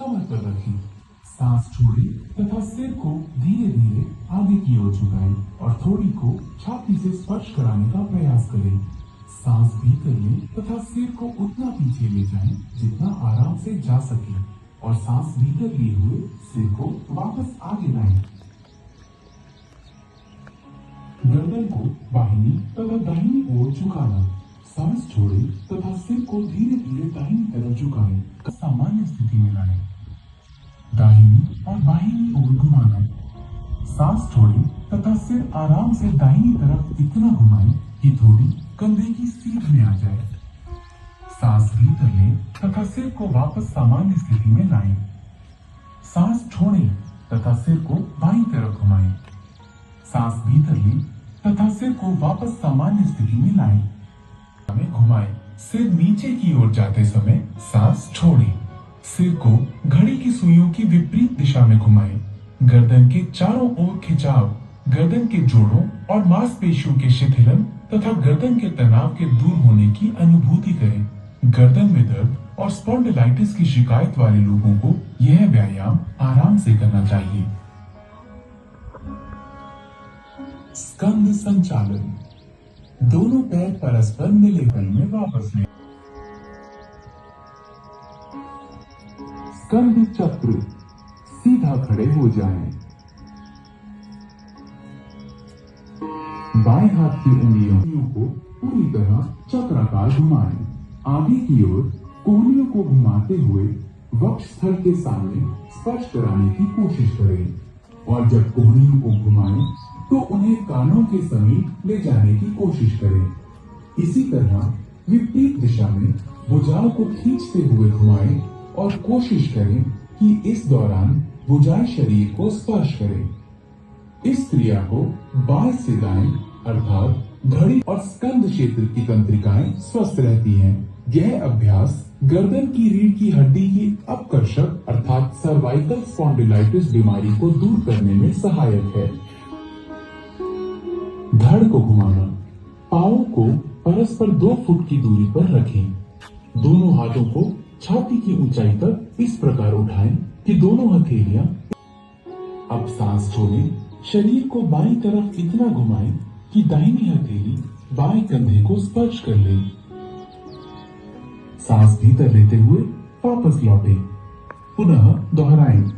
कमर पर रखें। सांस छोड़ें तथा सिर को धीरे धीरे आगे की ओर झुकाएं और थोड़ी को छाती से स्पर्श कराने का प्रयास करें। सांस भीतर लें तथा सिर को उतना पीछे ले जाएं जितना आराम से जा सके और सांस भीतर लिए हुए सिर को वापस आगे लाएं। गर्दन को बाहिनी तथा दाहिनी ओर झुकाना। सांस छोड़ें तथा सिर को धीरे धीरे दाहिनी तरफ झुकाएं। सामान्य स्थिति में लाएं। दाहिनी और बाहिनी ओर घुमाना। सांस छोड़ें तथा सिर आराम से दाहिनी तरफ इतना घुमाएं कि थोड़ी कंधे की सीध में आ जाए। सांस भीतर लें तथा सिर को वापस सामान्य स्थिति में लाएं। सांस छोड़ें तथा सिर को बाईं तरफ घुमाएं। सांस भीतर लें तथा सिर को वापस सामान्य स्थिति में लाएं। घुमाएं। सिर नीचे की ओर जाते समय सांस छोड़ें। सिर को घड़ी की सुइयों की विपरीत दिशा में घुमाएं। गर्दन के चारों ओर खिंचाव, गर्दन के जोड़ों और मांसपेशियों के शिथिलन तथा गर्दन के तनाव के दूर होने की अनुभूति करें। गर्दन में दर्द और स्पॉन्डिलाइटिस की शिकायत वाले लोगों को यह व्यायाम आराम से करना चाहिए। स्कंद संचालन। दोनों पैर परस्पर मिले बल में वापस लें। स्कंद चक्र। सीधा खड़े हो जाएं। बाएं हाथ की उंगलियों को पूरी तरह चक्राकार घुमाएं। आगे की ओर कोहनियों को घुमाते हुए वक्ष स्थल के सामने स्पर्श कराने की कोशिश करें और जब कोहनियों को घुमाएं तो उन्हें कानों के समीप ले जाने की कोशिश करें। इसी तरह विपरीत दिशा में भुजाओं को खींचते हुए घुमाएं और कोशिश करें कि इस दौरान भुजाएं शरीर को स्पर्श करें। इस क्रिया को बाएं से दाएं अर्थात घड़ी और स्कंद क्षेत्र की तंत्रिकाएं स्वस्थ रहती हैं। यह अभ्यास गर्दन की रीढ़ की हड्डी की अपकर्षक अर्थात सर्वाइकल स्पॉन्डिलाइटिस बीमारी को दूर करने में सहायक है। धड़ को घुमाना। पांवों को परस्पर 2 फुट की दूरी पर रखें। दोनों हाथों को छाती की ऊंचाई तक इस प्रकार उठाएं कि दोनों हथेलियां। अब सांस छोड़ें। शरीर को बाईं तरफ इतना घुमाएं कि दाहिनी हथेली बाएं कंधे को स्पर्श कर ले। सांस भीतर लेते हुए वापस लौटें। पुनः दोहराएं।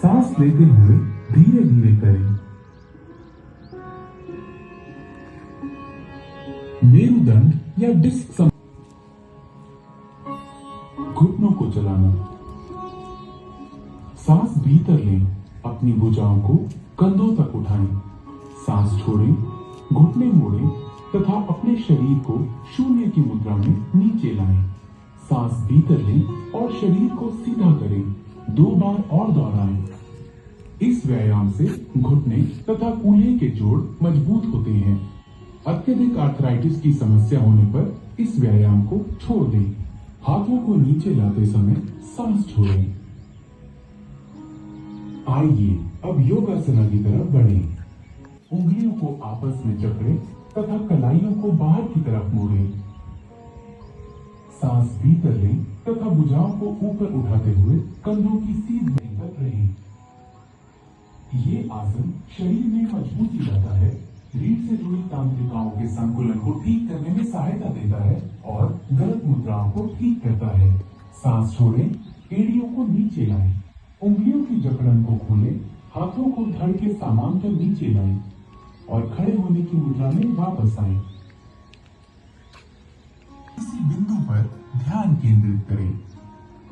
सांस लेते हुए धीरे धीरे करें। मेरुदंड या डिस्क। घुटनों को चलाना। सांस भीतर लें। अपनी भुजाओं को कंधों तक उठाएं। सांस छोड़ें। घुटने मोड़ें तथा अपने शरीर को शून्य की मुद्रा में नीचे लाएं। सांस भीतर लें और शरीर को सीधा करें। 2 बार और दोहराएं। इस व्यायाम से घुटने तथा कूल्हे के जोड़ मजबूत होते हैं। अत्यधिक आर्थराइटिस की समस्या होने पर इस व्यायाम को छोड़ दें। हाथों को नीचे लाते समय सांस छोड़ें। आइए अब योगासना की तरफ बढ़ें। उंगलियों को आपस में जकड़ें तथा कलाइयों को बाहर की तरफ मोड़ें। सांस भीतर लें तथा भुजाओं को ऊपर उठाते हुए कंधों की सीध में तक रहें। ये आसन शरीर में मजबूती लाता है, रीढ़ से जुड़ी तांत्रिकाओं के संकुलन को ठीक करने में सहायता देता है और गलत मुद्राओं को ठीक करता है। सांस छोड़ें। एड़ियों को नीचे लाएं। उंगलियों की जकड़न को खोलें। हाथों को धड़ के समांतर नीचे लाएं और खड़े होने की मुद्रा में वापस आएं। किसी बिंदु पर ध्यान केंद्रित करें।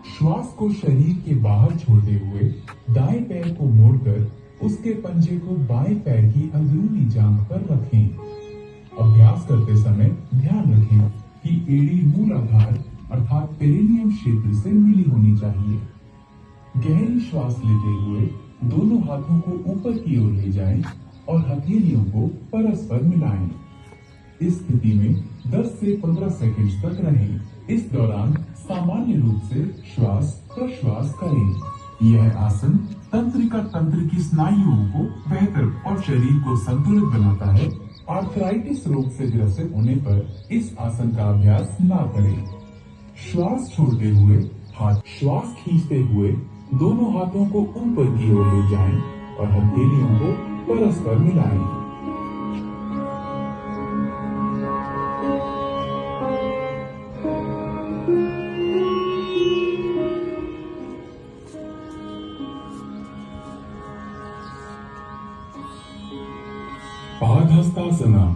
श्वास को शरीर के बाहर छोड़ते हुए दाएं पैर को मोड़कर उसके पंजे को बाएं पैर की अंदरूनी जांघ पर रखें। अभ्यास करते समय ध्यान रखें कि एड़ी मूलाधार अर्थात पेरिनियम क्षेत्र से मिली होनी चाहिए। गहरी श्वास लेते हुए दोनों हाथों को ऊपर की ओर ले जाएं और हथेलियों को परस्पर मिलाएं। इस स्थिति में 10 से 15 सेकंड तक रहें। इस दौरान सामान्य रूप से श्वास प्रश्वास करें। यह आसन तंत्रिका तंत्र की स्नायुओं को बेहतर और शरीर को संतुलित बनाता है। आर्थराइटिस रोग से ग्रसित होने पर इस आसन का अभ्यास ना करें। श्वास छोड़ते हुए हाथ, श्वास खींचते हुए दोनों हाथों को ऊपर की ओर ले जाएं और हथेलियों को परस्पर मिलाएं। पादहस्तासना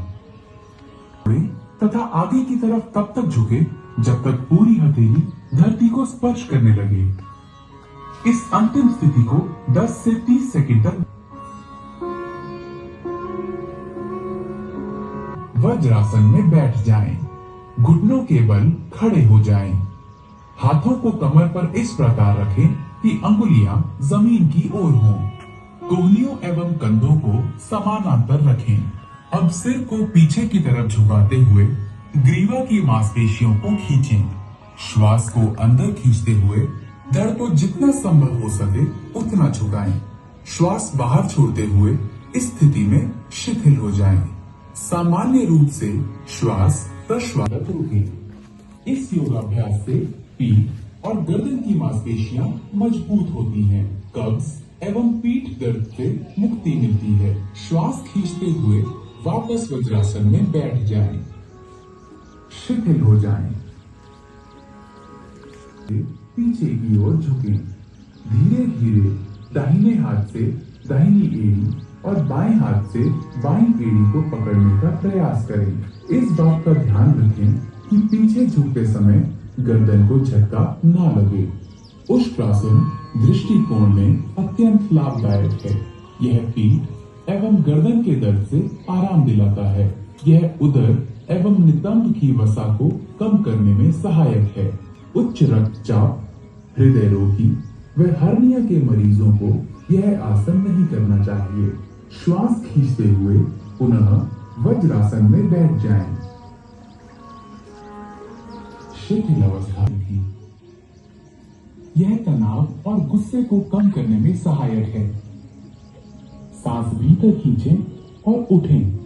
तथा आगे की तरफ तब तक झुके जब तक पूरी हथेली धरती को स्पर्श करने लगे। इस अंतिम स्थिति को 10 से 30 सेकंड तक वज्रासन में बैठ जाएं। घुटनों के बल खड़े हो जाएं। हाथों को कमर पर इस प्रकार रखें कि अंगुलियां जमीन की ओर हों। कोहनियों एवं कंधों को समानांतर रखें। अब सिर को पीछे की तरफ झुकाते हुए ग्रीवा की मांसपेशियों को खींचें। श्वास को अंदर खींचते हुए धड़ को जितना संभव हो सके उतना झुकाएं। श्वास बाहर छोड़ते हुए इस स्थिति में शिथिल हो जाएं। सामान्य रूप से श्वास प्रश्वास रुकें। इस योगाभ्यास से पीठ और गर्दन की मांसपेशियां मजबूत होती हैं। कब्ज एवं पीठ दर्द से मुक्ति मिलती है। श्वास खींचते हुए वापस वज्रासन में बैठ जाएं। शिथिल हो जाएं। पीछे की ओर झुकें। धीरे धीरे दाहिने हाथ से दाहिनी एड़ी और बाएं हाथ से बाईं एड़ी को पकड़ने का प्रयास करें। इस बात का ध्यान रखें कि पीछे झुकते समय गर्दन को झटका ना लगे। उष्ट्रासन दृष्टिकोण में अत्यंत लाभदायक है। यह पीठ एवं गर्दन के दर्द से आराम दिलाता है। यह उदर एवं नितंब की वसा को कम करने में सहायक है। उच्च रक्तचाप, हृदय रोगी व हर्निया के मरीजों को यह आसन नहीं करना चाहिए। श्वास खींचते हुए पुनः वज्रासन में बैठ जाएं। शिथिल अवस्था की यह तनाव और गुस्से को कम करने में सहायक है। सांस भीतर खींचें और उठें।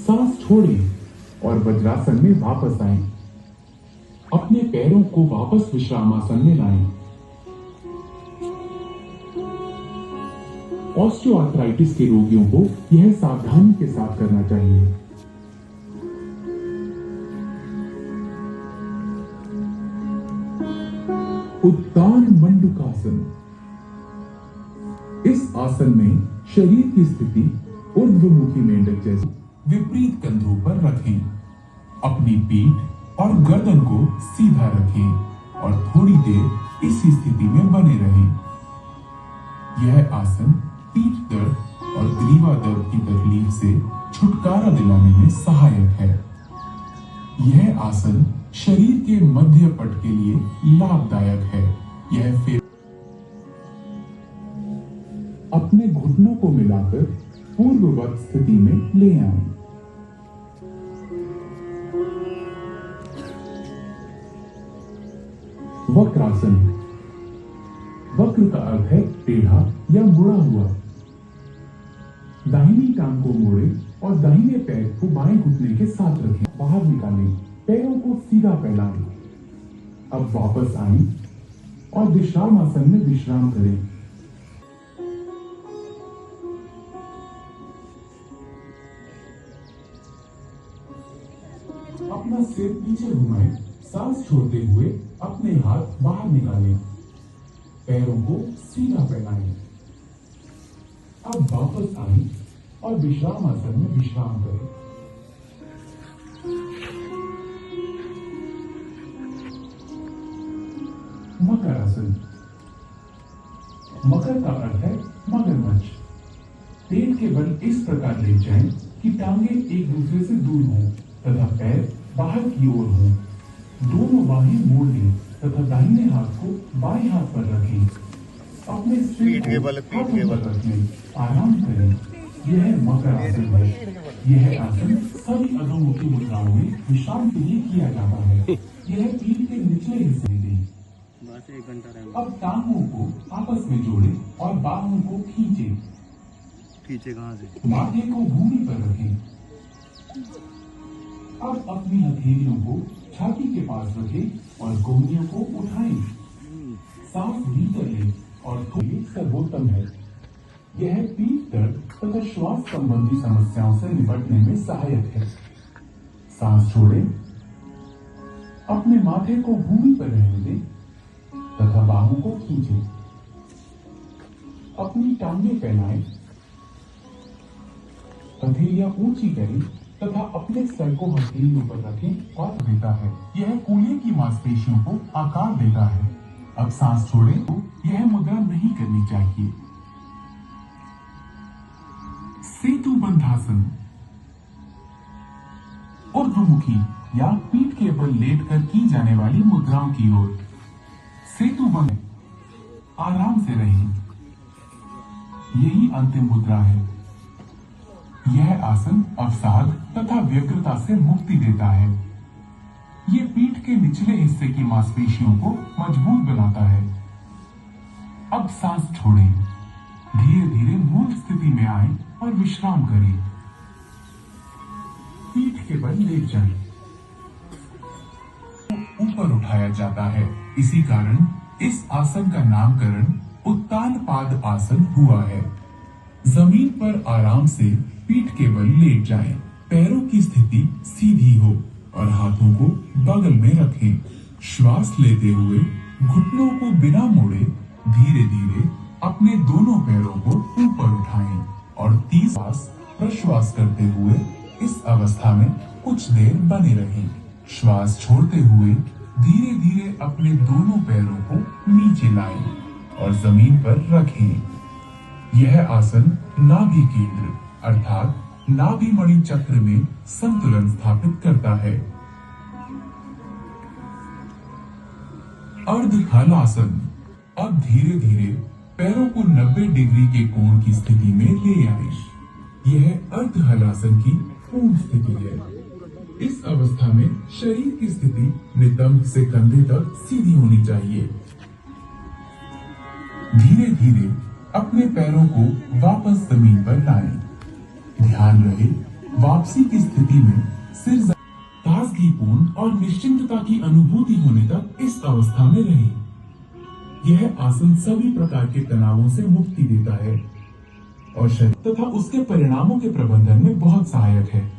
सांस छोड़ें और वज्रासन में वापस आएं। अपने पैरों को वापस विश्रामासन में लाएं। ऑस्टियोआर्थराइटिस के रोगियों को यह सावधानी के साथ करना चाहिए। उत्तान मंडूकासन। इस आसन में शरीर की स्थिति ऊर्ध्वमुखी मेंढक जैसी विपरीत कंधों पर रखें। अपनी पीठ और गर्दन को सीधा रखें और थोड़ी देर इसी स्थिति में बने रहें। यह आसन पीठ दर्द और ग्रीवा दर्द की तकलीफ से छुटकारा दिलाने में सहायक है। यह आसन शरीर के मध्य पट के लिए लाभदायक है। यह फिर अपने घुटनों को मिलाकर पूर्ववत स्थिति में ले आएं। वक्रासन। वक्र का अर्थ है टेढ़ा या मुड़ा हुआ। दाहिनी टांग को मोड़े और दाहिने पैर को बाएं घुटने के साथ रखें। बाहर निकालें। पैरों को सीधा फैलाएं। अब वापस आएं और विश्राम आसन में विश्राम करें। अपना सिर पीछे घुमाएं। सांस छोड़ते हुए अपने हाथ बाहर निकालें। पैरों को सीधा फैलाएं। अब वापस आएं और विश्राम आसन में विश्राम करें। मकर आसन। मकर का अर्थ है मगरमच्छ। पेट के बल इस प्रकार ले जाएं कि टांगे एक दूसरे से दूर हों तथा पैर बाहर की ओर हों। दोनों बाहें मोड़ लें तथा दाहिने हाथ को बाएं हाथ पर रखें। अपने सिर को हाथों पर रखें। आराम करें। यह मकर आसन है। यह आसन सभी अधोमुखी मुद्राओं में विश्राम के लिए किया जाता है। यह पीठ के निचले हिस्से में दें। अब टांगों को आपस में जोड़ें और बाहों को खींचें। कहां से? माथे को भूमि पर रखें। अब अपनी हथेलियों को छाती के पास रखें और कोहनियों को उठाएं। सांस भीतर ले और थोड़ी सर्वोत्तम है। यह पीठ दर्द तथा श्वास संबंधी समस्याओं से निपटने में सहायक है। सांस छोड़े, अपने माथे को भूमि पर रहने दें तथा बाहों को खींचे। अपनी टांगें फैलाएं, हथेलियां ऊंची करें तथा अपने सर को हथेलियों पर रखें और देता है। यह कूल्हे की मांसपेशियों को आकार देता है। अब सांस छोड़ें तो यह मुद्रा नहीं करनी चाहिए। सेतु बंधासन, ऊर्ध्वमुखी या पीठ के बल लेटकर की जाने वाली मुद्राओं की ओर। सेतु बंध, आराम से रहें। यही अंतिम मुद्रा है। यह आसन अवसाद तथा व्यग्रता से मुक्ति देता है। ये पीठ के निचले हिस्से की मांसपेशियों को मजबूत बनाता है। अब सांस छोड़ें, धीरे धीरे मूल स्थिति में आएं और विश्राम करें। पीठ के बल लेट जाएं। ऊपर उठाया जाता है। इसी कारण इस आसन का नामकरण उत्तान पाद आसन हुआ है। जमीन पर आराम से पीठ के बल लेट जाएं। पैरों की स्थिति सीधी हो और हाथों को बगल में रखें। श्वास लेते हुए घुटनों को बिना मोड़े धीरे धीरे अपने दोनों पैरों को ऊपर उठाएं और 30 श्वास प्रश्वास करते हुए इस अवस्था में कुछ देर बने रहें। श्वास छोड़ते हुए धीरे धीरे अपने दोनों पैरों को नीचे लाएं और जमीन पर रखें। यह आसन नाभि केंद्र अर्थात नाभि मणि चक्र में संतुलन स्थापित करता है। अर्ध हलासन, अब धीरे धीरे पैरों को 90 डिग्री के कोण की स्थिति में ले आए। यह अर्ध हलासन की पूर्ण स्थिति है। इस अवस्था में शरीर की स्थिति नितंब से कंधे तक सीधी होनी चाहिए। धीरे धीरे अपने पैरों को वापस जमीन पर लाएं। ध्यान रहे वापसी की स्थिति में सिर ताजगीपूर्ण और निश्चिंतता की अनुभूति होने तक इस अवस्था में रहे। यह आसन सभी प्रकार के तनावों से मुक्ति देता है और शरीर तथा उसके परिणामों के प्रबंधन में बहुत सहायक है।